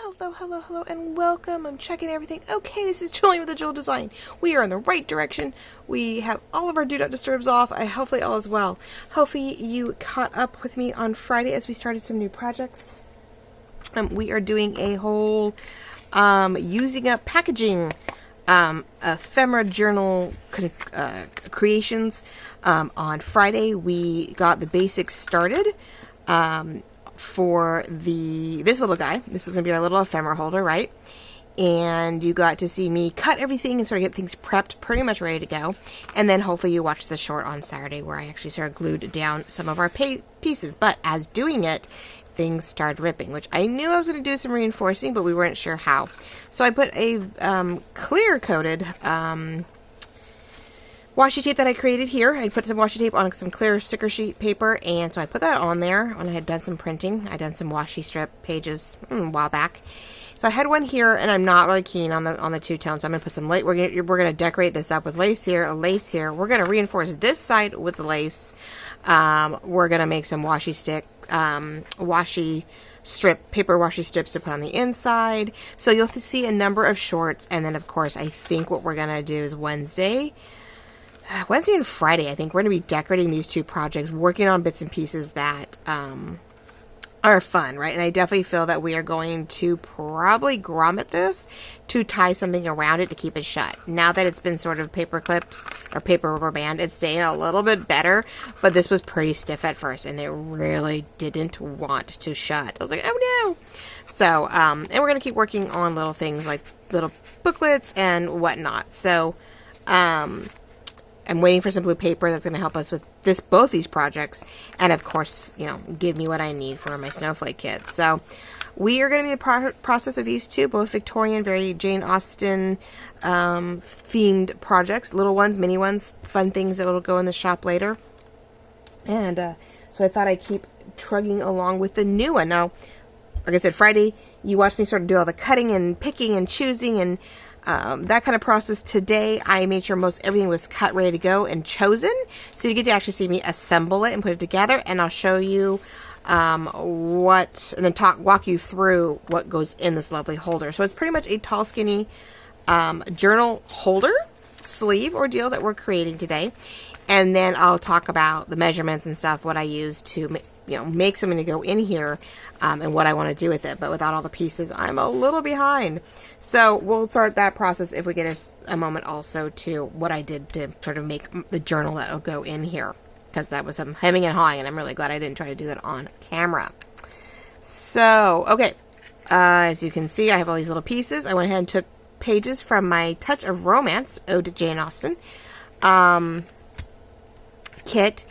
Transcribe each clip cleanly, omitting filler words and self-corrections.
Hello, and welcome. I'm checking everything. Okay, this is Julie with the Jewel Design. We are in the right direction. We have all of our Do Not Disturbs off. Hopefully all is well. Hopefully you caught up with me on Friday as we started some new projects. We are doing a whole using up packaging ephemera journal creations. On Friday we got the basics started. For this little guy. This was going to be our little ephemera holder, right? And you got to see me cut everything and sort of get things prepped, pretty much ready to go. And then hopefully you watched the short on Saturday where I actually sort of glued down some of our pieces. But as doing it, things started ripping, which I knew I was going to do some reinforcing, but we weren't sure how. So I put a clear-coated washi tape that I created here. I put some washi tape on some clear sticker sheet paper, and so I put that on there when I had done some printing. I done some washi strip pages a while back. So I had one here, and I'm not really keen on the two-tone, so I'm going to put some lace. We're gonna decorate this up with lace here, a lace here. We're going to reinforce this side with lace. We're going to make some washi paper washi strips to put on the inside. So you'll see a number of shorts, and then of course I think what we're going to do is Wednesday and Friday, I think we're going to be decorating these two projects, working on bits and pieces that are fun, right? And I definitely feel that we are going to probably grommet this to tie something around it to keep it shut. Now that it's been sort of paper clipped or paper rubber band, it's staying a little bit better, but this was pretty stiff at first and it really didn't want to shut. I was like, oh no! So, and we're going to keep working on little things like little booklets and whatnot. So, I'm waiting for some blue paper that's going to help us with both these projects, and of course, give me what I need for my snowflake kids. So we are going to be in the process of these two, both Victorian, very Jane Austen themed projects, little ones, mini ones, fun things that will go in the shop later. And so I thought I'd keep trugging along with the new one. Now, like I said, Friday, you watched me sort of do all the cutting and picking and choosing and that kind of process. Today I made sure everything was cut, ready to go, and chosen, so you get to actually see me assemble it and put it together, and I'll show you and then walk you through what goes in this lovely holder. So it's pretty much a tall, skinny journal holder sleeve ordeal that we're creating today, and then I'll talk about the measurements and stuff, what I use to make something to go in here, and what I want to do with it. But without all the pieces, I'm a little behind. So we'll start that process if we get a moment also to what I did to sort of make the journal that will go in here, because that was some hemming and hawing, and I'm really glad I didn't try to do that on camera. So, okay, as you can see, I have all these little pieces. I went ahead and took pages from my Touch of Romance, Ode to Jane Austen kit,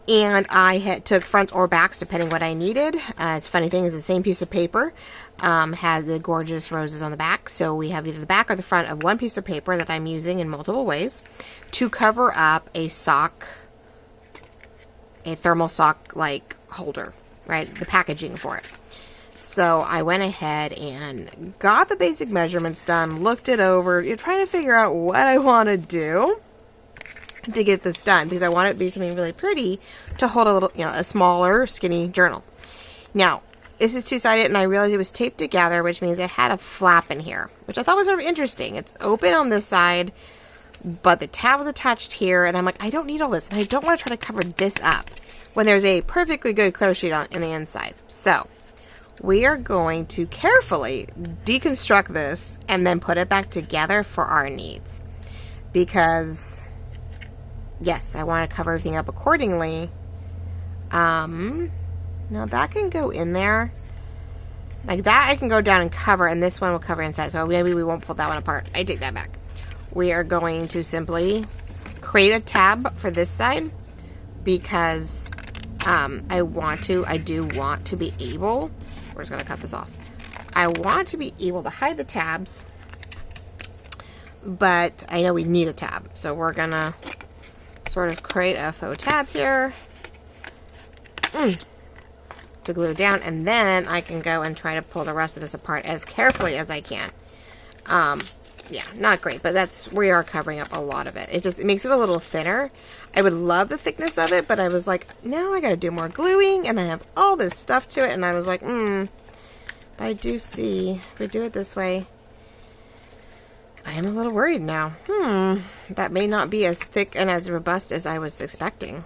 and I took fronts or backs depending what I needed. It's funny thing is the same piece of paper had the gorgeous roses on the back, so we have either the back or the front of one piece of paper that I'm using in multiple ways to cover up a thermal sock like holder, right? The packaging for it. So I went ahead and got the basic measurements done, looked it over, trying to figure out what I want to do to get this done, because I want it to be something really pretty to hold a little, a smaller, skinny journal. Now, this is two-sided, and I realized it was taped together, which means it had a flap in here, which I thought was sort of interesting. It's open on this side, but the tab was attached here, and I'm like, I don't need all this, and I don't want to try to cover this up when there's a perfectly good clear sheet on the inside. So we are going to carefully deconstruct this and then put it back together for our needs, because yes, I want to cover everything up accordingly. Now that can go in there. Like that I can go down and cover, and this one will cover inside. So maybe we won't pull that one apart. I take that back. We are going to simply create a tab for this side, because I do want to be able, we're just going to cut this off. I want to be able to hide the tabs, but I know we need a tab. So we're going to sort of create a faux tab here to glue down, and then I can go and try to pull the rest of this apart as carefully as I can. Yeah, not great, but we are covering up a lot of it. It makes it a little thinner. I would love the thickness of it, but I was like, no, I gotta do more gluing, and I have all this stuff to it, and I was like, but I do see, if we do it this way, I am a little worried now. That may not be as thick and as robust as I was expecting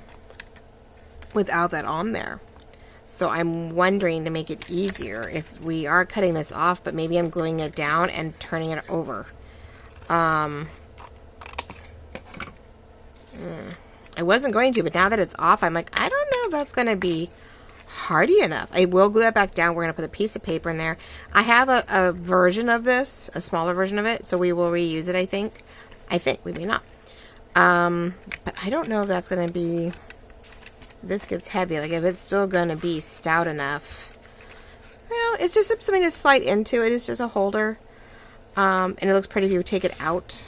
without that on there. So I'm wondering, to make it easier, if we are cutting this off, but maybe I'm gluing it down and turning it over. I wasn't going to, but now that it's off, I'm like, I don't know if that's going to be hardy enough. I will glue that back down. We're going to put a piece of paper in there. I have a version of this, a smaller version of it, so we will reuse it, I think. We may not. But I don't know if that's going to be, this gets heavy, like if it's still going to be stout enough. Well, it's just something to slide into. It is just a holder. And it looks pretty if you take it out.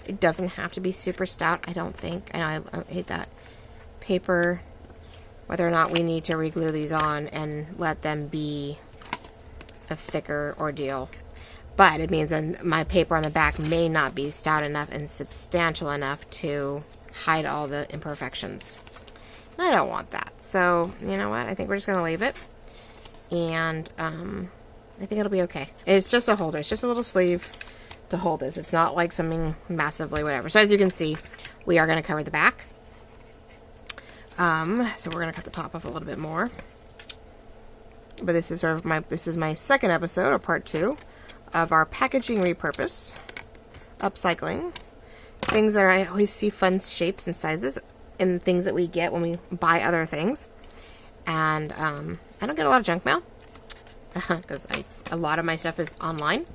It doesn't have to be super stout, I don't think. I know I hate that paper. Whether or not we need to reglue these on and let them be a thicker ordeal. But it means that my paper on the back may not be stout enough and substantial enough to hide all the imperfections. And I don't want that. So, you know what? I think we're just going to leave it. And I think it'll be okay. It's just a holder. It's just a little sleeve to hold this. It's not like something massively whatever. So as you can see, we are going to cover the back. So we're going to cut the top off a little bit more. But this is sort of my second episode, or part 2, of our packaging repurpose, upcycling. Things that I always see fun shapes and sizes in things that we get when we buy other things. And I don't get a lot of junk mail because a lot of my stuff is online.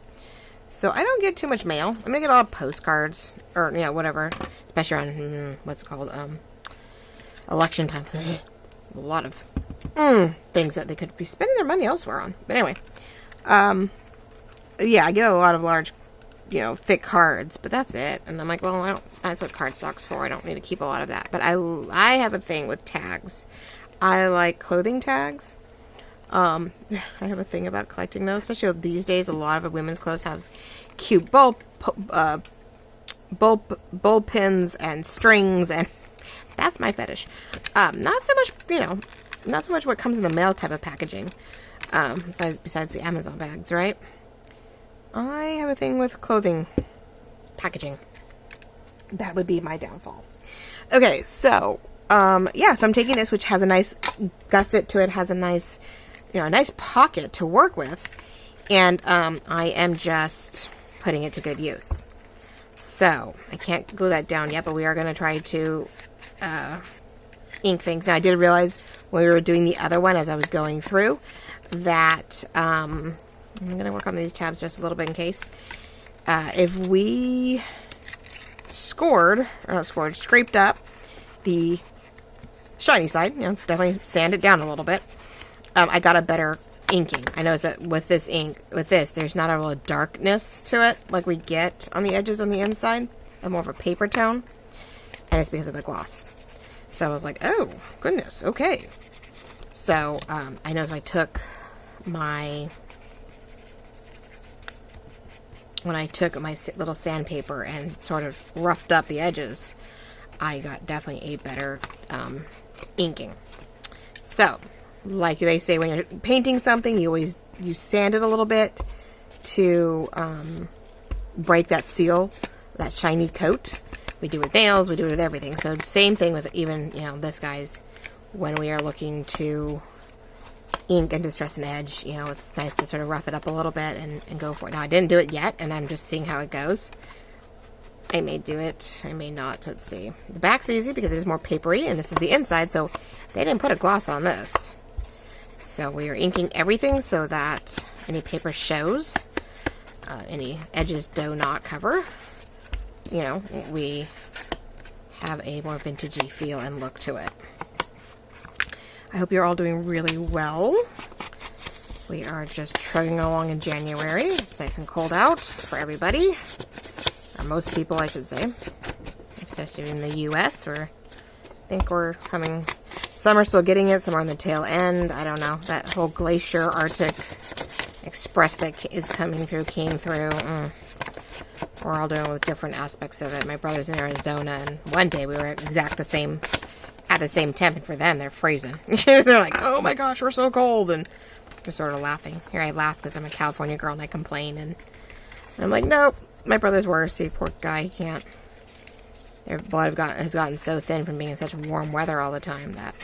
So I don't get too much mail. I'm going to get a lot of postcards or, you know, whatever, especially around what's it called election time. A lot of things that they could be spending their money elsewhere on. But anyway, yeah, I get a lot of large, you know, thick cards, but that's it. And I'm like, well, that's what cardstock's for. I don't need to keep a lot of that. But I have a thing with tags. I like clothing tags. I have a thing about collecting those, especially these days. A lot of women's clothes have cute bull pins and strings, and that's my fetish. Not so much, you know, not so much what comes in the mail type of packaging. Besides the Amazon bags, right? I have a thing with clothing packaging. That would be my downfall. Okay, so yeah, so I'm taking this, which has a nice gusset to it, has a nice, you know, a nice pocket to work with, and I am just putting it to good use. So I can't glue that down yet, but we are going to try to ink things. Now I did realize when we were doing the other one, as I was going through, that I'm going to work on these tabs just a little bit in case. If we scraped up the shiny side, you know, definitely sand it down a little bit, I got a better inking. I noticed that with this ink, there's not a real darkness to it like we get on the edges on the inside, and more of a paper tone, and it's because of the gloss. So I was like, oh goodness, okay. So I noticed I took my little sandpaper and sort of roughed up the edges, I got definitely a better inking. So, like they say, when you're painting something, you sand it a little bit to break that seal, that shiny coat. We do it with nails, we do it with everything. So same thing with even, you know, this guy's, when we are looking to ink and distress an edge, you know, it's nice to sort of rough it up a little bit and go for it. Now, I didn't do it yet, and I'm just seeing how it goes. I may do it, I may not. Let's see. The back's easy because it is more papery, and this is the inside, so they didn't put a gloss on this. So we are inking everything so that any paper shows, any edges do not cover. You know, we have a more vintagey feel and look to it. I hope you're all doing really well. We are just trugging along in January. It's nice and cold out for everybody. Or most people, I should say. Especially in the U.S., where I think we're coming. Some are still getting it, some are on the tail end. I don't know. That whole glacier Arctic Express that came through. We're all dealing with different aspects of it. My brother's in Arizona, and one day we were at the same temp, and for them, they're freezing. They're like, oh my gosh, we're so cold, and They're sort of laughing. Here I laugh because I'm a California girl and I complain, and I'm like, nope, my brother's worse. See, poor guy, he can't. Their blood has gotten so thin from being in such warm weather all the time that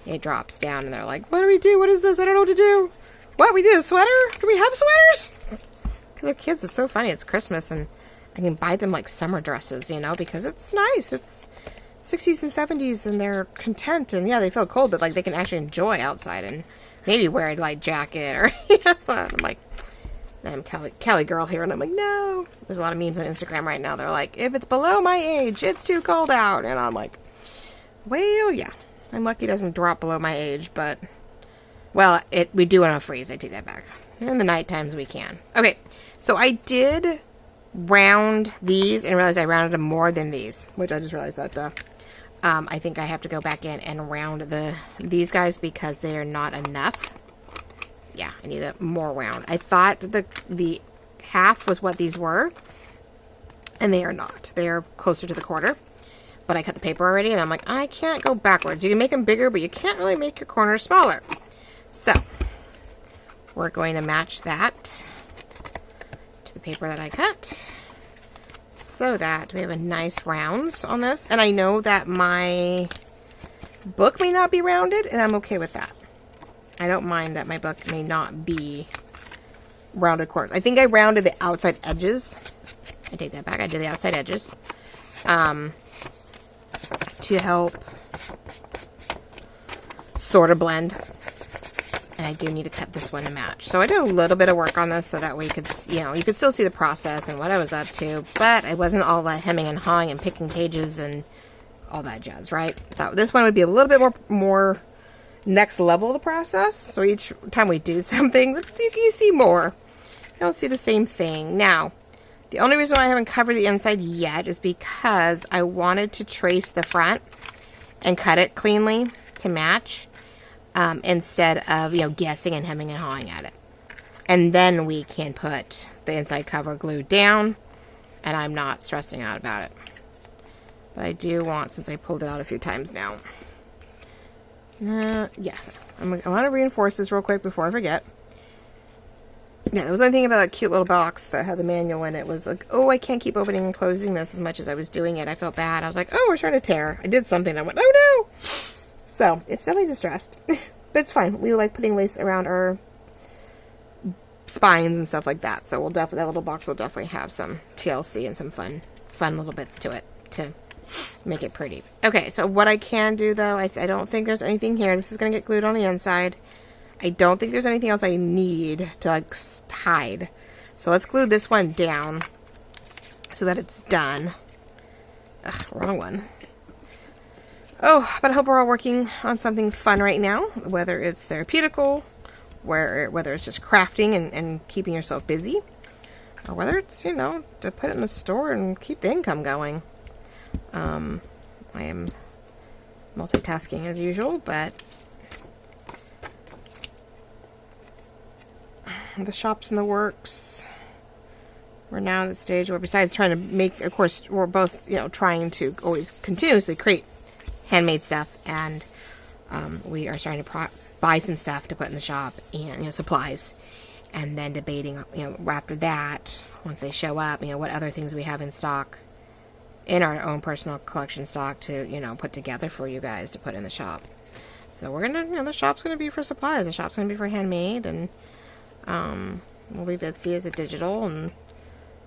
it drops down, and they're like, what do we do? What is this? I don't know what to do. What, we need a sweater? Do we have sweaters? Because they're kids. It's so funny. It's Christmas, and I can buy them like summer dresses, you know, because it's nice. It's 60s and 70s, and they're content, and yeah, they feel cold, but like they can actually enjoy outside and maybe wear a light jacket or I'm like, I'm Cali girl here, and I'm like, no. There's a lot of memes on Instagram right now. They're like, if it's below my age, it's too cold out, and I'm like, well, yeah, I'm lucky it doesn't drop below my age, but well, we do want to freeze. I take that back. In the night times we can. Okay, so I did round these and realized I rounded them more than these, which I just realized that I think I have to go back in and round these guys because they are not enough. Yeah, I need a more round. I thought the half was what these were, and they are not. They are closer to the quarter, but I cut the paper already, and I'm like, I can't go backwards. You can make them bigger, but you can't really make your corners smaller. So we're going to match that to the paper that I cut so that we have a nice rounds on this. And I know that my book may not be rounded, and I'm okay with that. I don't mind that my book may not be rounded corners. I think I rounded the outside edges. I take that back. I did the outside edges to help sort of blend. And I do need to cut this one to match. So I did a little bit of work on this so that we could, you know, you could still see the process and what I was up to. But I wasn't all that hemming and hawing and picking pages and all that jazz, right? I thought this one would be a little bit more next level of the process. So each time we do something, you see more. You don't see the same thing. Now, the only reason why I haven't covered the inside yet is because I wanted to trace the front and cut it cleanly to match. Instead of, you know, guessing and hemming and hawing at it. And then we can put the inside cover glued down, and I'm not stressing out about it. But I do want, since I pulled it out a few times now. Yeah, I want to reinforce this real quick before I forget. Yeah, there was one thing about that cute little box that had the manual in it. Was like, oh, I can't keep opening and closing this as much as I was doing it. I felt bad. I was like, oh, we're starting to tear. I did something. I went, oh no! So, it's definitely distressed. But it's fine. We like putting lace around our spines and stuff like that. So, we'll definitely, that little box will definitely have some TLC and some fun little bits to it to make it pretty. Okay, so what I can do, though, I don't think there's anything here. This is going to get glued on the inside. I don't think there's anything else I need to, like, hide. So, let's glue this one down so that it's done. Ugh, wrong one. Oh, but I hope we're all working on something fun right now, whether it's therapeutical, whether it's just crafting and keeping yourself busy, or whether it's, you know, to put it in the store and keep the income going. I am multitasking as usual, but the shop's in the works. We're now at the stage where, besides trying to make, of course, we're both, you know, trying to always continuously create handmade stuff, and we are starting to buy some stuff to put in the shop, and, you know, supplies, and then debating, you know, after that, once they show up, you know, what other things we have in stock, in our own personal collection stock to, you know, put together for you guys to put in the shop. So we're gonna, you know, the shop's gonna be for supplies, the shop's gonna be for handmade, and we'll leave Etsy as a digital and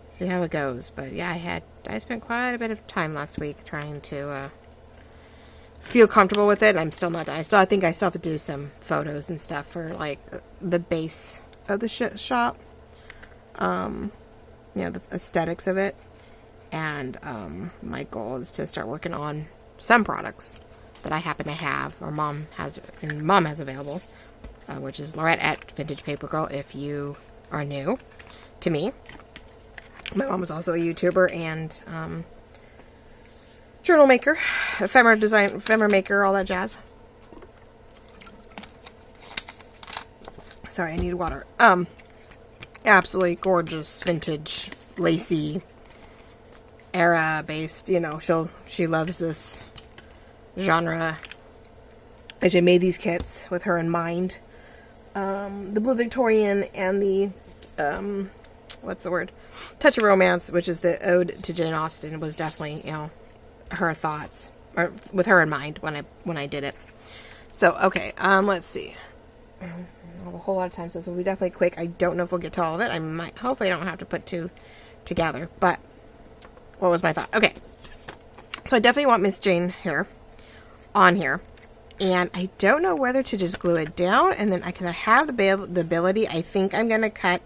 see how it goes. But yeah, I spent quite a bit of time last week trying to feel comfortable with it. I'm still not done. I think I still have to do some photos and stuff for, like, the base of the shop. You know, the aesthetics of it. And my goal is to start working on some products that I happen to have, or Mom has available, which is Lorette at Vintage Paper Girl if you are new to me. My mom was also a YouTuber and journal maker, ephemera maker, all that jazz. Sorry, I need water. Absolutely gorgeous, vintage, lacy, era-based, you know, she loves this genre. I made these kits with her in mind the Blue Victorian and the, what's the word? Touch of Romance, which is the ode to Jane Austen, was definitely, you know, her thoughts, or with her in mind when I did it. So, okay, let's see. I have a whole lot of time, so this will be definitely quick. I don't know if we'll get to all of it. I might, hopefully I don't have to put two together, but what was my thought? Okay, so I definitely want Miss Jane here, on here, and I don't know whether to just glue it down, and then, because I have the ability, I think I'm going to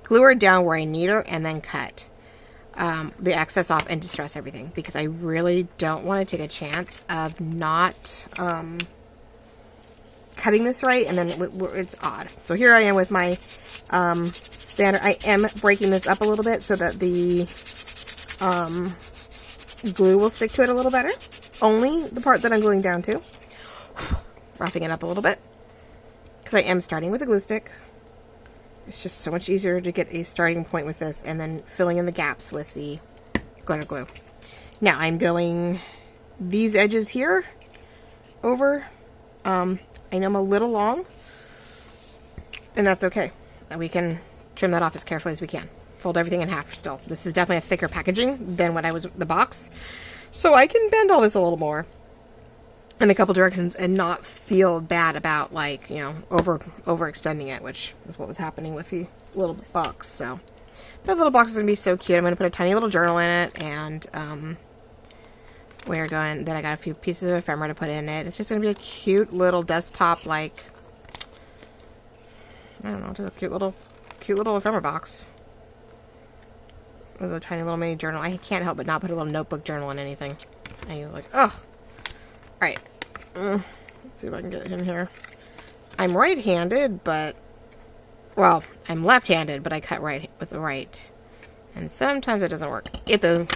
glue her down where I need her, and then cut the excess off and distress everything, because I really don't want to take a chance of not cutting this right, and then it's odd. So here I am with my standard. I am breaking this up a little bit so that the glue will stick to it a little better. Only the part that I'm gluing down to. Roughing it up a little bit, because I am starting with a glue stick. It's just so much easier to get a starting point with this, and then filling in the gaps with the glitter glue. Now I'm going these edges here over. I know I'm a little long, and that's okay. We can trim that off as carefully as we can. Fold everything in half still. This is definitely a thicker packaging than what I was the box, so I can bend all this a little more in a couple directions and not feel bad about, like, you know, overextending it, which is what was happening with the little box. So that little box is gonna be so cute. I'm gonna put a tiny little journal in it, and then I got a few pieces of ephemera to put in it. It's just gonna be a cute little desktop, like, I don't know, just a cute little ephemera box with a tiny little mini journal. I can't help but not put a little notebook journal in anything. And you're like, oh, all right. Let's see if I can get it in here. I'm right-handed, but, well, I'm left-handed, but I cut right with the right, and sometimes it doesn't work. If the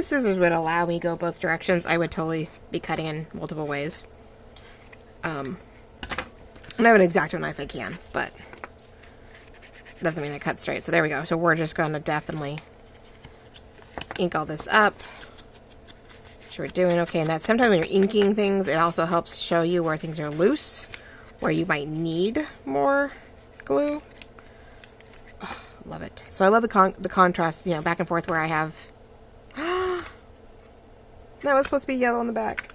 scissors would allow me to go both directions, I would totally be cutting in multiple ways. And I have an X-Acto knife I can, but doesn't mean I cut straight. So there we go. So we're just going to definitely ink all this up. We're doing okay, and that sometimes when you're inking things, it also helps show you where things are loose, where you might need more glue. Oh, love it. So I love the contrast, you know, back and forth where I have. That was supposed to be yellow on the back.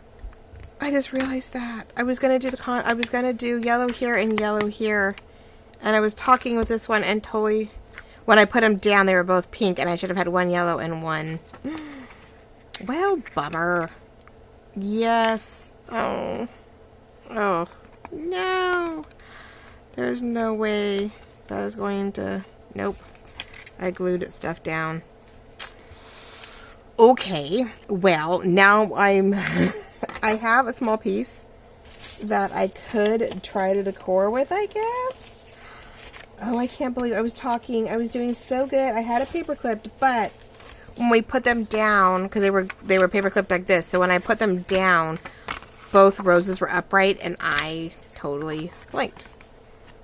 I just realized that I was gonna do I was gonna do yellow here and yellow here, and I was talking with this one, and totally, when I put them down, they were both pink, and I should have had one yellow and one. Well, bummer. Yes. Oh. Oh. No. There's no way that is going to... Nope. I glued stuff down. Okay. Well, now I'm... I have a small piece that I could try to decor with, I guess. Oh, I can't believe I was doing so good. I had a paper clipped, but... when we put them down, because they were paper clipped like this, so when I put them down, both roses were upright, and I totally blanked.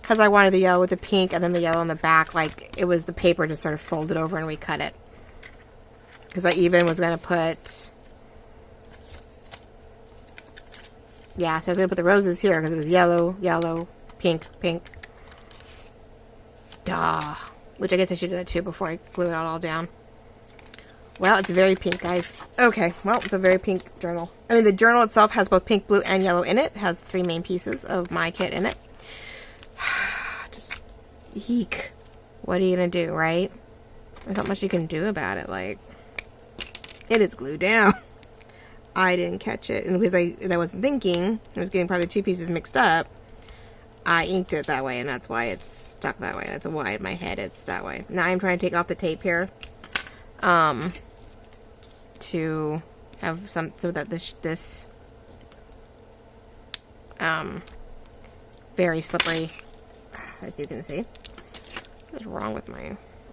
Because I wanted the yellow with the pink, and then the yellow on the back, like, it was the paper just sort of folded over and recut it. Because I even was going to put... Yeah, so I was going to put the roses here, because it was yellow, yellow, pink, pink. Duh. Which I guess I should do that too before I glue it all down. Well, it's very pink, guys. Okay, well, it's a very pink journal. I mean, the journal itself has both pink, blue, and yellow in it. It has 3 main pieces of my kit in it. Just, eek. What are you going to do, right? There's not much you can do about it. Like, it is glued down. I didn't catch it. And because I wasn't thinking, I was getting probably 2 pieces mixed up, I inked it that way, and that's why it's stuck that way. That's why in my head it's that way. Now I'm trying to take off the tape here. To have some, so that this very slippery, as you can see. What is wrong with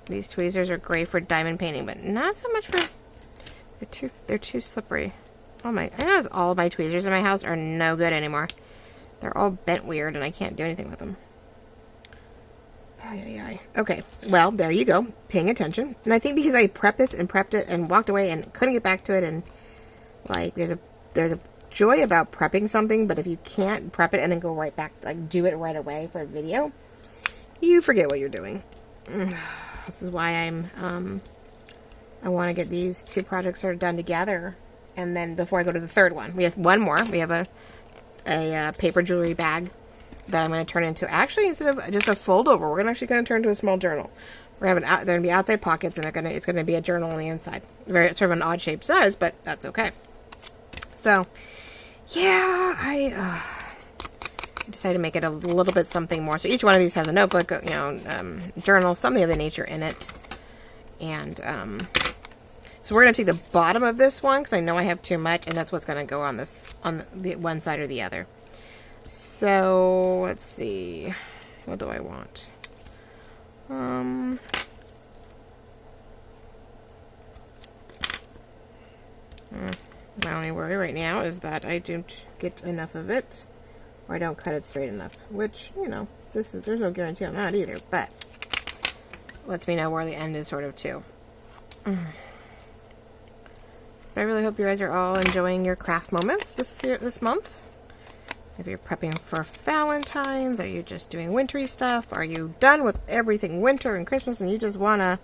these tweezers are great for diamond painting, but not so much for, they're too slippery. Oh my, I know all of my tweezers in my house are no good anymore. They're all bent weird, and I can't do anything with them. Okay, well, there you go. Paying attention. And I think because I prepped this and prepped it and walked away and couldn't get back to it, and like there's a joy about prepping something, but if you can't prep it and then go right back, like do it right away for a video, you forget what you're doing. This is why I want to get these two projects sort of done together, and then before I go to the third one, we have one more. We have a paper jewelry bag that I'm going to turn into, actually, instead of just a fold over, we're actually going to turn into a small journal. We're going to have they're going to be outside pockets, and it's going to be a journal on the inside. Very sort of an odd shaped size, but that's okay. So, yeah, I decided to make it a little bit something more. So each one of these has a notebook, journal, something of the nature in it. And so we're going to take the bottom of this one because I know I have too much, and that's what's going to go on the one side or the other. So let's see, what do I want? My only worry right now is that I don't get enough of it, or I don't cut it straight enough, which, there's no guarantee on that either, but lets me know where the end is sort of too. But I really hope you guys are all enjoying your craft moments this month. If you're prepping for Valentine's, are you just doing wintry stuff? Are you done with everything winter and Christmas and you just want to,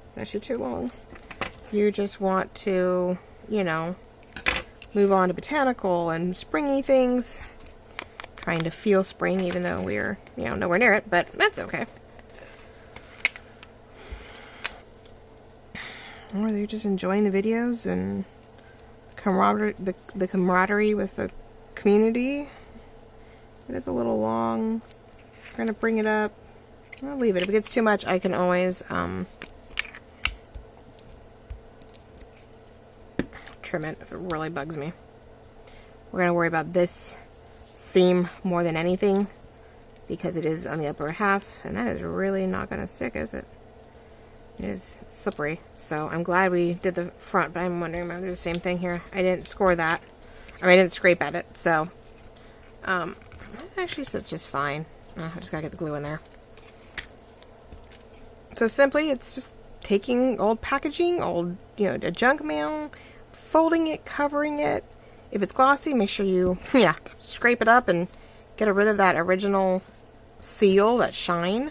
it's actually too long, you just want to, move on to botanical and springy things, trying to feel spring even though we're, nowhere near it, but that's okay. Or you're just enjoying the videos and camaraderie, the camaraderie with the community. It is a little long. I'm going to bring it up. I'll leave it. If it gets too much, I can always trim it if it really bugs me. We're going to worry about this seam more than anything because it is on the upper half, and that is really not going to stick, is it? It is slippery. So I'm glad we did the front, but I'm wondering about the same thing here. I didn't score that. I didn't scrape at it, so it actually sits just fine. I just gotta get the glue in there. So simply, it's just taking old packaging, a junk mail, folding it, covering it. If it's glossy, make sure you, scrape it up and get rid of that original seal, that shine.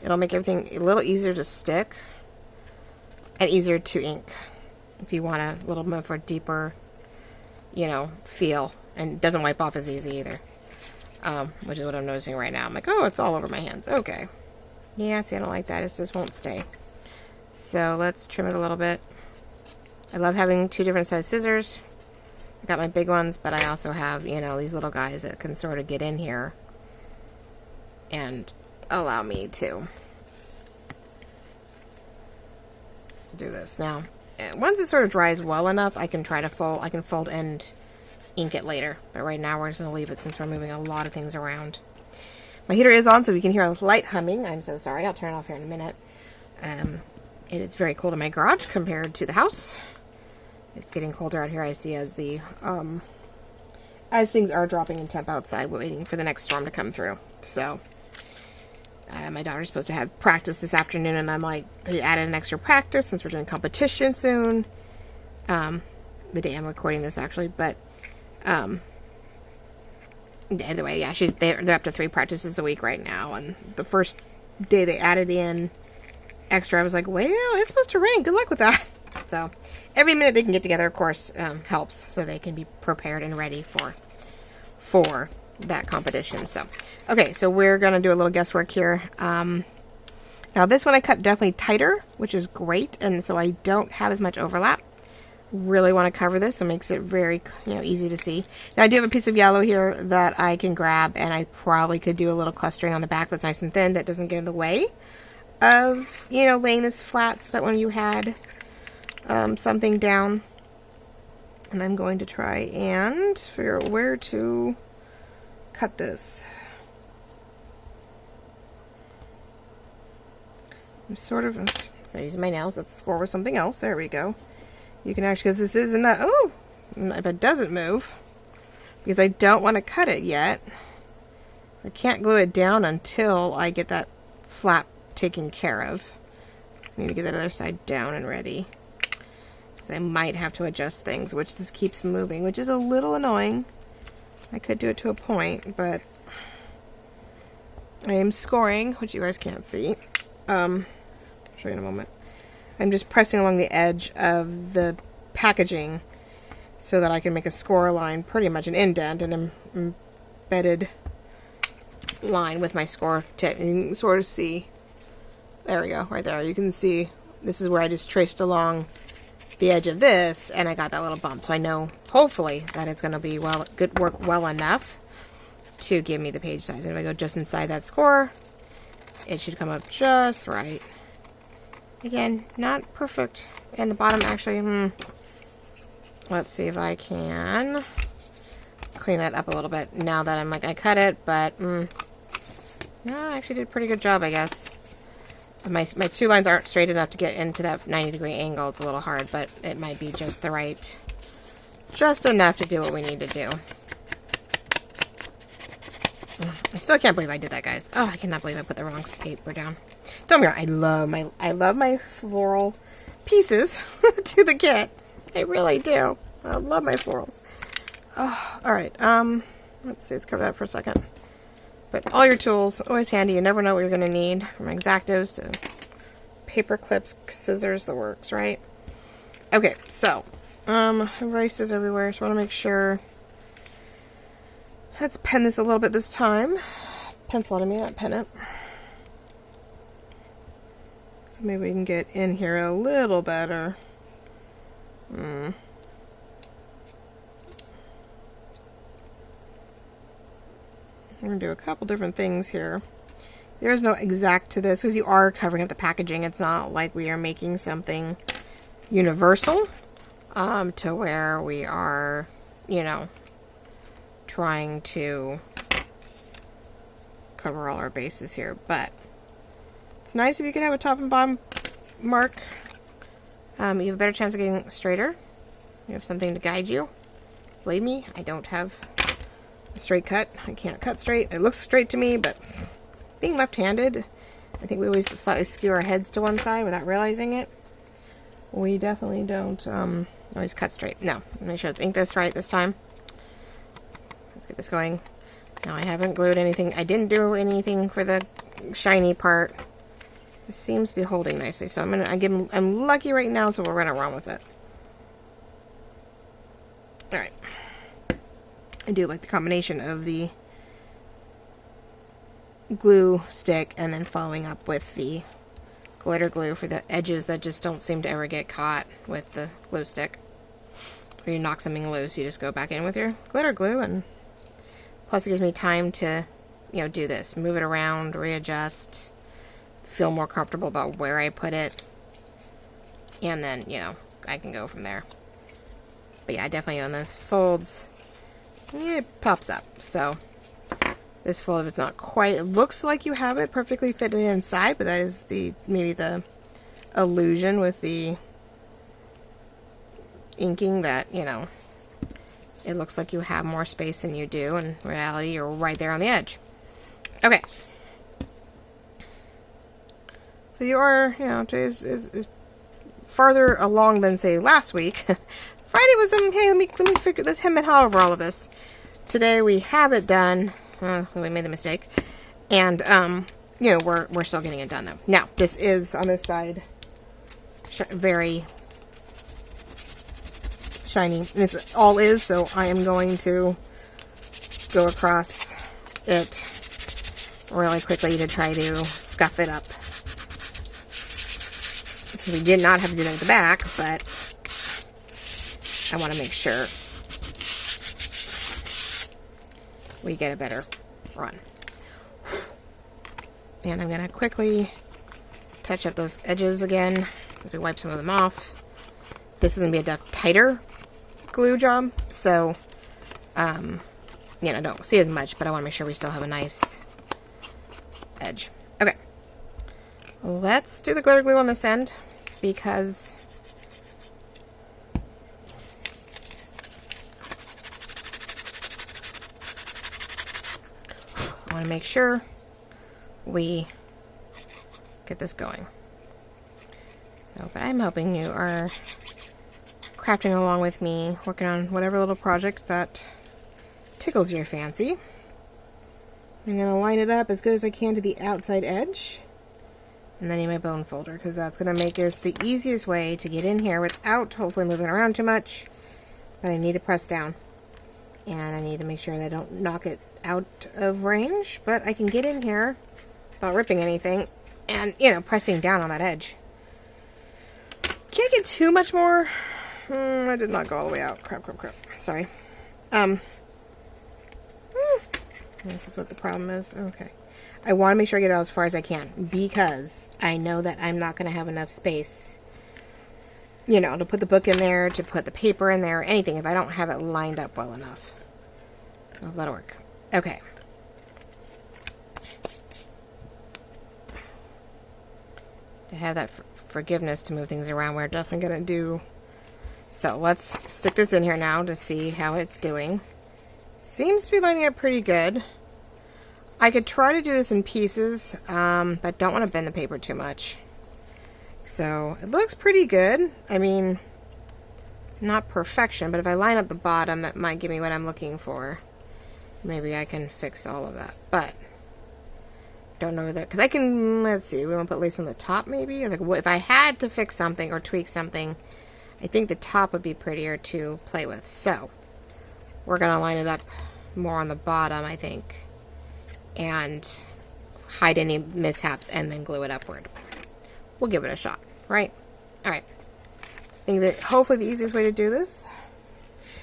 It'll make everything a little easier to stick and easier to ink if you want a little more for deeper, feel, and it doesn't wipe off as easy either, which is what I'm noticing right now. I'm like, oh, it's all over my hands. Okay. Yeah, see, I don't like that. It just won't stay. So let's trim it a little bit. I love having two different size scissors. I got my big ones, but I also have, these little guys that can sort of get in here and allow me to do this. Now, once it sort of dries well enough, I can try to fold and ink it later. But right now we're just going to leave it since we're moving a lot of things around. My heater is on, so we can hear a light humming. I'm so sorry. I'll turn it off here in a minute. It is very cold in my garage compared to the house. It's getting colder out here, I see, as things are dropping in temp outside, waiting for the next storm to come through. So my daughter's supposed to have practice this afternoon, and I'm like, they added an extra practice since we're doing competition soon. The day I'm recording this, actually, but either way, yeah, they're up to 3 practices a week right now, and the first day they added in extra, I was like, well, it's supposed to rain. Good luck with that. So every minute they can get together, of course, helps, so they can be prepared and ready for that competition. So, okay, so we're going to do a little guesswork here. Now this one I cut definitely tighter, which is great, and so I don't have as much overlap. Really want to cover this, so it makes it very, easy to see. Now I do have a piece of yellow here that I can grab, and I probably could do a little clustering on the back that's nice and thin, that doesn't get in the way of, laying this flat, so that when you had something down, and I'm going to try and figure out where to cut this. I'm sort of using my nails. Let's score with something else. There we go. You can actually, because this isn't that, oh, if it doesn't move, because I don't want to cut it yet. I can't glue it down until I get that flap taken care of. I need to get that other side down and ready. I might have to adjust things, which this keeps moving, which is a little annoying. I could do it to a point, but I am scoring, which you guys can't see. I'll show you in a moment. I'm just pressing along the edge of the packaging so that I can make a score line, pretty much an indent, an embedded line with my score tip. And you can sort of see, there we go, right there. You can see this is where I just traced along the edge of this, and I got that little bump. So I know, hopefully, that it's going to be work well enough to give me the page size. And if I go just inside that score, it should come up just right. Again, not perfect. And the bottom actually, let's see if I can clean that up a little bit now that I'm like, I cut it, but no, I actually did a pretty good job, I guess. My two lines aren't straight enough to get into that 90-degree angle. It's a little hard, but it might be just the right, just enough to do what we need to do. I still can't believe I did that, guys. Oh, I cannot believe I put the wrong paper down. Don't get me wrong, I love my floral pieces to the kit. I really do. I love my florals. Oh, all right. Let's see. Let's cover that for a second. But all your tools, always handy. You never know what you're going to need. From X-Actos to paper clips, scissors, the works, right? Okay, so, erasers everywhere, so I want to make sure. Let's pen this a little bit this time. Pencil it, I mean, not pen it. So maybe we can get in here a little better. We're going to do a couple different things here. There's no exact to this because you are covering up the packaging. It's not like we are making something universal to where we are, you know, trying to cover all our bases here. But it's nice if you can have a top and bottom mark. You have a better chance of getting straighter. You have something to guide you. Believe me, I don't have a straight cut. I can't cut straight. It looks straight to me, but being left-handed, I think we always slightly skew our heads to one side without realizing it. We definitely don't always cut straight. No, make sure it's inked this right this time. Let's get this going. Now I haven't glued anything. I didn't do anything for the shiny part. It seems to be holding nicely, so I'm lucky right now, so we're gonna run with it. All right. I do like the combination of the glue stick and then following up with the glitter glue for the edges that just don't seem to ever get caught with the glue stick. When you knock something loose, you just go back in with your glitter glue, and plus it gives me time to, you know, do this, move it around, readjust, feel more comfortable about where I put it, and then, you know, I can go from there. But yeah, definitely on the folds, it pops up. So this fold, if it's not quite, it looks like you have it perfectly fitted inside, but that is maybe the illusion with the inking that, you know, it looks like you have more space than you do. In reality, you're right there on the edge. Okay. So you are, you know, today is farther along than, say, last week. Friday was, hey, let me figure this, hem and haw over all of this. Today we have it done. We made the mistake. And, you know, we're still getting it done, though. Now, this is, on this side, very shiny. This all is, so I am going to go across it really quickly to try to scuff it up. So we did not have to do that at the back, but I want to make sure we get a better run. And I'm going to quickly touch up those edges again, so we wipe some of them off. This is going to be a tighter glue job, so, you know, don't see as much, but I want to make sure we still have a nice edge. Okay. Let's do the glitter glue on this end, because I want to make sure we get this going. So, but I'm hoping you are crafting along with me, working on whatever little project that tickles your fancy. I'm going to line it up as good as I can to the outside edge. And then I need my bone folder, because that's going to make this the easiest way to get in here without hopefully moving around too much. But I need to press down. And I need to make sure that I don't knock it out of range. But I can get in here without ripping anything. And, you know, pressing down on that edge. Can't get too much more. I did not go all the way out. Crap. Sorry. This is what the problem is. Okay. I want to make sure I get it out as far as I can, because I know that I'm not going to have enough space, you know, to put the book in there, to put the paper in there, or anything, if I don't have it lined up well enough. So that'll work. Okay. To have that forgiveness to move things around, we're definitely going to do. So let's stick this in here now to see how it's doing. Seems to be lining up pretty good. I could try to do this in pieces, but don't want to bend the paper too much. So it looks pretty good. I mean, not perfection, but if I line up the bottom, that might give me what I'm looking for. Maybe I can fix all of that, but don't know that, because I can, let's see, we want to put lace on the top maybe? Like, if I had to fix something or tweak something, I think the top would be prettier to play with. So we're going to line it up more on the bottom, I think, and hide any mishaps and then glue it upward. We'll give it a shot, right? Alright. I think that hopefully the easiest way to do this.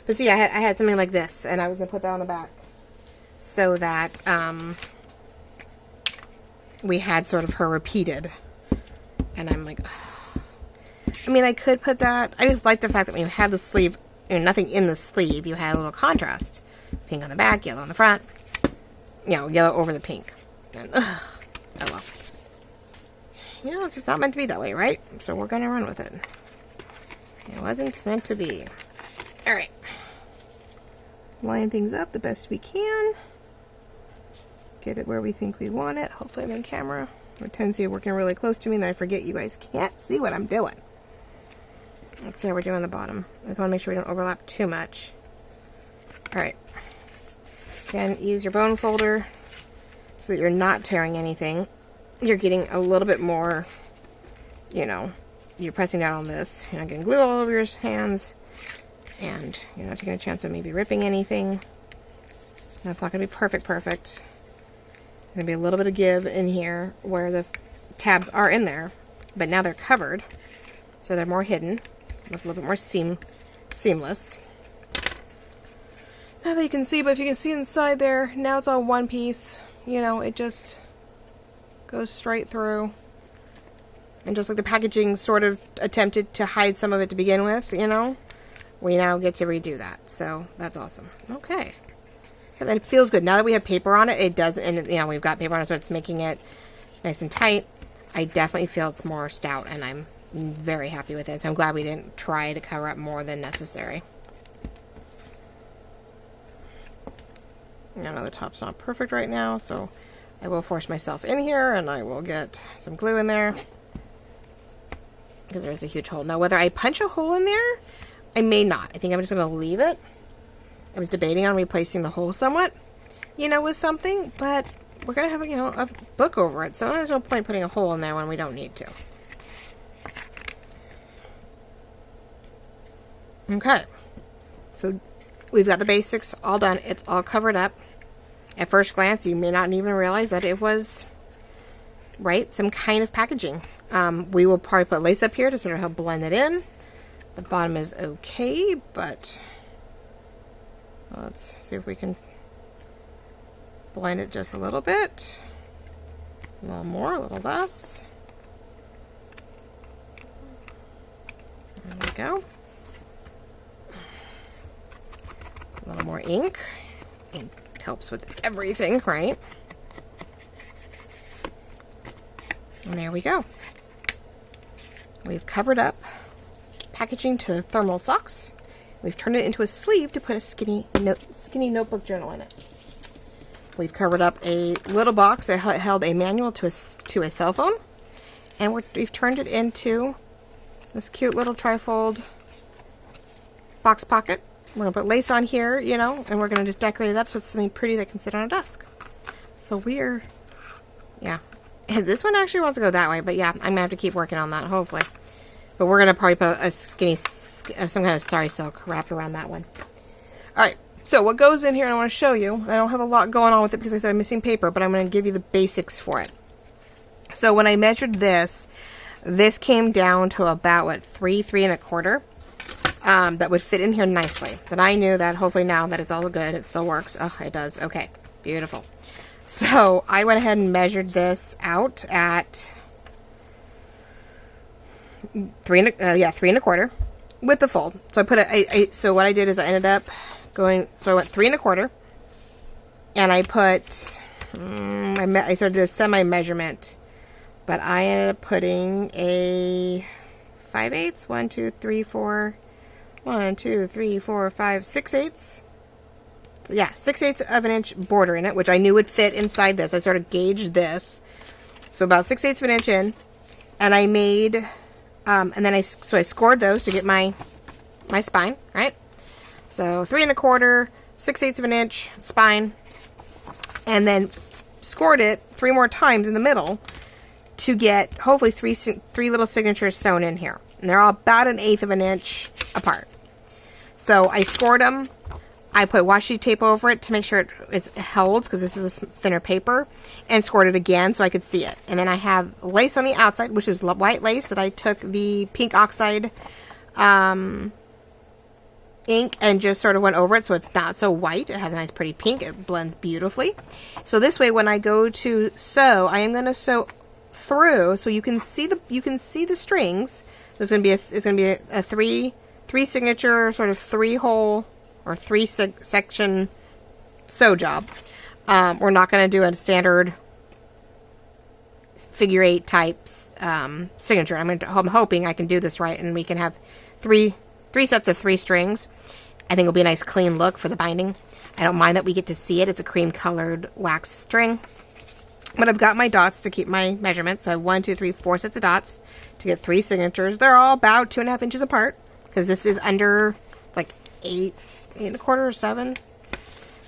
But see, I had something like this, and I was going to put that on the back so that we had sort of her repeated. And I'm like, ugh. I mean, I could put that. I just like the fact that when you have the sleeve, you know, nothing in the sleeve, you had a little contrast. Pink on the back, yellow on the front. You know, yellow over the pink. And, ugh, oh well. You know, it's just not meant to be that way, right? So we're going to run with it. It wasn't meant to be. Alright. Line things up the best we can. Get it where we think we want it. Hopefully I'm in camera. I have a tendency of working really close to me and then I forget you guys can't see what I'm doing. Let's see how we're doing on the bottom. I just want to make sure we don't overlap too much. Alright. Again, use your bone folder so that you're not tearing anything. You're getting a little bit more, you know, you're pressing down on this. You're not getting glue all over your hands. And you're not taking a chance of maybe ripping anything. That's not going to be perfect. There's going to be a little bit of give in here where the tabs are in there. But now they're covered. So they're more hidden. Look a little bit more seamless. Not that you can see, but if you can see inside there, now it's all one piece. You know, it just goes straight through. And just like the packaging sort of attempted to hide some of it to begin with, you know, we now get to redo that. So that's awesome. Okay. And then it feels good. Now that we have paper on it, it does, and you know, we've got paper on it, so it's making it nice and tight. I definitely feel it's more stout, and I'm very happy with it. So I'm glad we didn't try to cover up more than necessary. I know the top's not perfect right now, so I will force myself in here, and I will get some glue in there. Because there's a huge hole. Now, whether I punch a hole in there, I may not. I think I'm just going to leave it. I was debating on replacing the hole somewhat, you know, with something, but we're going to have, you know, a book over it, so there's no point putting a hole in there when we don't need to. Okay. So we've got the basics all done. It's all covered up. At first glance, you may not even realize that it was, right, some kind of packaging. We will probably put lace up here to sort of help blend it in. The bottom is okay, but let's see if we can blend it just a little bit. A little more, a little less. There we go. A little more ink. Ink helps with everything, right? And there we go. We've covered up packaging to thermal socks. We've turned it into a sleeve to put a skinny notebook journal in it. We've covered up a little box that held a manual to a cell phone. And we've turned it into this cute little trifold box pocket. We're going to put lace on here, you know, and we're going to just decorate it up so it's something pretty that can sit on a desk. So we're, yeah. This one actually wants to go that way, but yeah, I'm going to have to keep working on that, hopefully. But we're going to probably put a skinny, some kind of sari silk wrapped around that one. Alright, so what goes in here, and I want to show you. I don't have a lot going on with it because I said I'm missing paper, but I'm going to give you the basics for it. So when I measured this came down to about, what, 3 1/4. That would fit in here nicely. That I knew that hopefully now that it's all good, it still works. Oh, it does. Okay, beautiful. So I went ahead and measured this out at 3 1/4 with the fold. So I put so what I did is I ended up going, so I went 3 1/4, and I put, I sort of did a semi-measurement, but I ended up putting a 5/8, 1, 2, 3, 4, 1, 2, 3, 4, 5, 6/8. So yeah, 6/8 of an inch border in it, which I knew would fit inside this. I sort of gauged this. So about 6/8 of an inch in. And I made, and then I scored those to get my spine, right? So 3 1/4, 6/8 of an inch spine. And then scored it 3 more times in the middle to get hopefully three little signatures sewn in here. And they're all about 1/8 of an inch apart. So I scored them. I put washi tape over it to make sure it holds, because this is a thinner paper, and scored it again so I could see it. And then I have lace on the outside, which is white lace that I took the pink oxide ink and just sort of went over it so it's not so white. It has a nice pretty pink. It blends beautifully. So this way when I go to sew, I am going to sew through so you can see the strings. There's going to be a three signature, sort of 3-hole or 3-section sew job. We're not going to do a standard figure 8 types signature. I'm hoping I can do this right, and we can have three sets of 3 strings. I think it'll be a nice clean look for the binding. I don't mind that we get to see it. It's a cream colored wax string. But I've got my dots to keep my measurements. So I have 1, 2, 3, 4 sets of dots to get 3 signatures. They're all about 2.5 inches apart, because this is under like 8 1/4 or 7.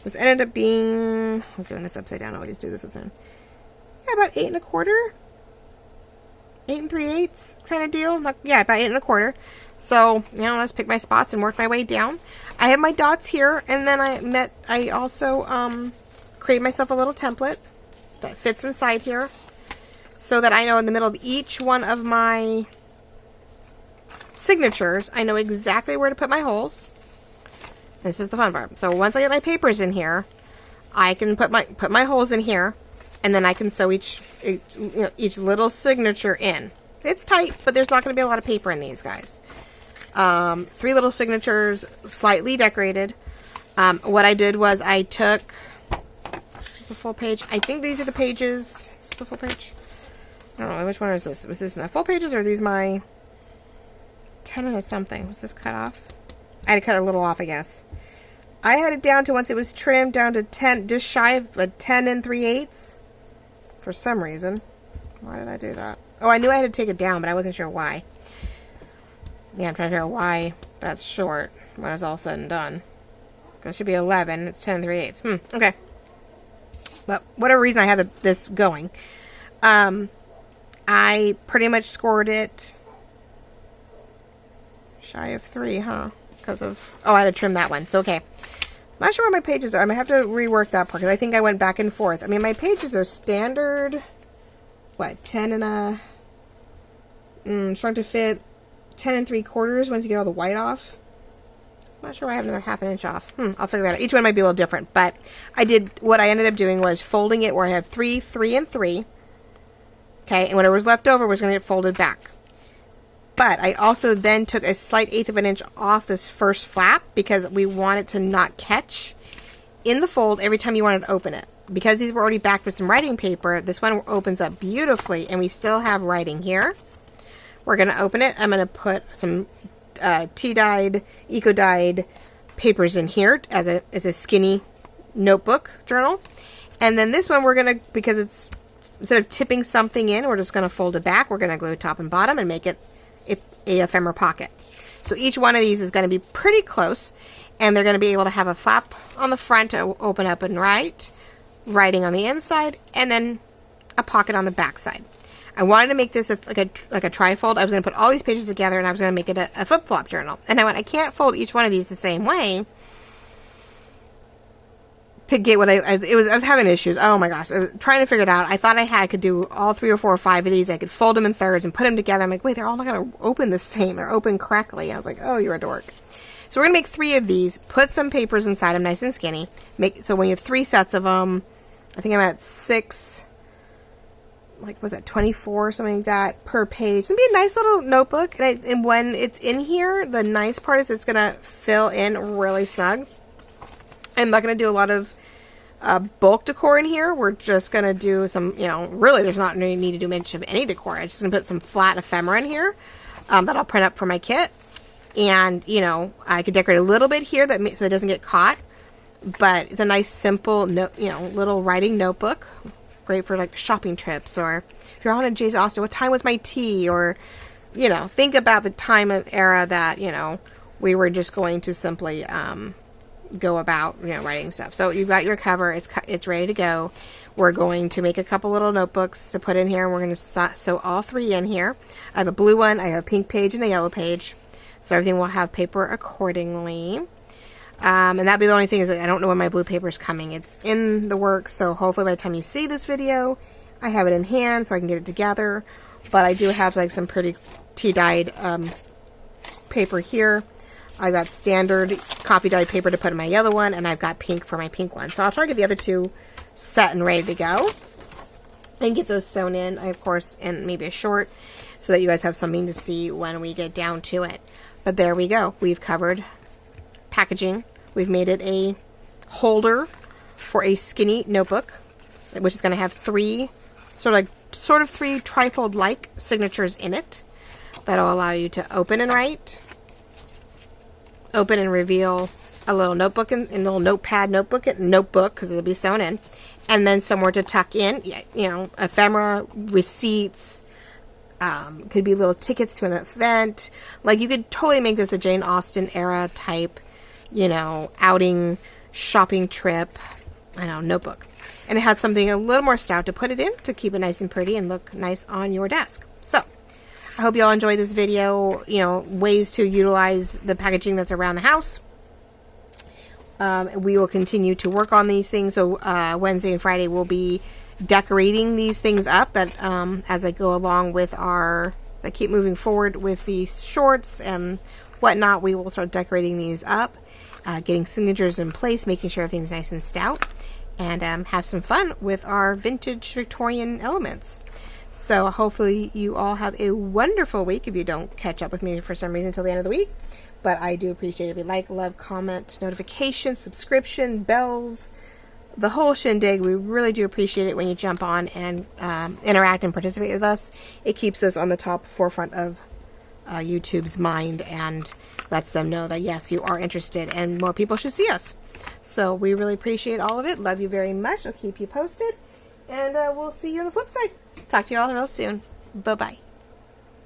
This ended up being, I'm doing this upside down. I always do this upside down. Yeah, about 8 1/4, 8 3/8 kind of deal. Yeah, about 8 1/4. So, you know, let's pick my spots and work my way down. I have my dots here, and then I also create myself a little template that fits inside here, so that I know in the middle of each one of my signatures, I know exactly where to put my holes. This is the fun part. So once I get my papers in here, I can put my holes in here, and then I can sew each little signature in. It's tight, but there's not going to be a lot of paper in these guys. 3 little signatures, slightly decorated. What I did was I took, this is a full page. I think these are the pages. Is this a full page? I don't know. Which one is this? Was this my full pages, or are these my 10 and a something? Was this cut off? I had to cut a little off, I guess. I had it down to, once it was trimmed, down to 10, just shy of a 10 3/8. For some reason. Why did I do that? Oh, I knew I had to take it down, but I wasn't sure why. Yeah, I'm trying to figure out why that's short when it's all said and done. Because it should be 11. It's 10 3/8. Okay. But whatever reason I had this going, I pretty much scored it shy of 3, huh? Because of, oh, I had to trim that one. So, okay. I'm not sure where my pages are. I'm going to have to rework that part, because I think I went back and forth. I mean, my pages are standard, what, 10 and a, trying to fit 10 3/4 once you get all the white off. I'm not sure why I have another 1/2 inch off. I'll figure that out. Each one might be a little different, but what I ended up doing was folding it where I have 3, 3, and 3. Okay, and whatever was left over was going to get folded back. But I also then took a slight 1/8 of an inch off this first flap, because we want it to not catch in the fold every time you want to open it. Because these were already backed with some writing paper, this one opens up beautifully, and we still have writing here. We're going to open it. I'm going to put some tea-dyed, eco-dyed papers in here as a skinny notebook journal. And then this one we're going to, because it's, instead of tipping something in, we're just going to fold it back. We're going to glue top and bottom and make it a ephemera pocket. So each one of these is going to be pretty close, and they're going to be able to have a flap on the front to open up and write, writing on the inside, and then a pocket on the back side. I wanted to make this like a trifold. I was going to put all these pages together, and I was going to make it a flip-flop journal. And I went, I can't fold each one of these the same way to get what I was having issues. Oh my gosh, I was trying to figure it out. I thought I could do all 3 or 4 or 5 of these. I could fold them in thirds and put them together. I'm like, wait, they're all not going to open the same. They're open correctly. I was like, oh, you're a dork. So we're going to make 3 of these, put some papers inside them nice and skinny. So when you have 3 sets of them, I think I'm at 6, like, was that 24 or something like that per page. It's going to be a nice little notebook. And when it's in here, the nice part is it's going to fill in really snug. I'm not going to do a lot of bulk decor in here. We're just going to do some, really there's not any need to do much of any decor. I'm just going to put some flat ephemera in here that I'll print up for my kit. And, I could decorate a little bit here so it doesn't get caught. But it's a nice, simple, little writing notebook. Great for, like, shopping trips, or if you're on a Jane Austen, what time was my tea? Or, think about the time of era that, we were just going to simply go about, writing stuff. So you've got your cover. It's ready to go. We're going to make a couple little notebooks to put in here, and we're going to sew all 3 in here. I have a blue one, I have a pink page, and a yellow page. So everything will have paper accordingly. And that'd be the only thing, is that I don't know when my blue paper is coming. It's in the works, so hopefully by the time you see this video, I have it in hand so I can get it together. But I do have, like, some pretty tea-dyed paper here. I've got standard coffee-dyed paper to put in my yellow one, and I've got pink for my pink one. So I'll try to get the other 2 set and ready to go and get those sewn in, of course, and maybe a short, so that you guys have something to see when we get down to it. But there we go. We've covered packaging. We've made it a holder for a skinny notebook, which is going to have 3 sort of 3 trifold-like signatures in it. That'll allow you to open and write, open and reveal a little notebook, a little notepad notebook, because it'll be sewn in, and then somewhere to tuck in, ephemera, receipts. Could be little tickets to an event. Like, you could totally make this a Jane Austen era type, outing, shopping trip, notebook. And it had something a little more stout to put it in to keep it nice and pretty and look nice on your desk. So, I hope you all enjoyed this video, ways to utilize the packaging that's around the house. We will continue to work on these things. So, Wednesday and Friday we'll be decorating these things up as I go along with I keep moving forward with these shorts and whatnot. We will start decorating these up, getting signatures in place, making sure everything's nice and stout, and have some fun with our vintage Victorian elements. So hopefully you all have a wonderful week if you don't catch up with me for some reason until the end of the week. But I do appreciate every like, love, comment, notification, subscription, bells, the whole shindig. We really do appreciate it when you jump on and interact and participate with us. It keeps us on the top forefront of YouTube's mind and lets them know that, yes, you are interested and more people should see us. So we really appreciate all of it. Love you very much. I'll keep you posted. And we'll see you on the flip side. Talk to you all real soon. Bye-bye.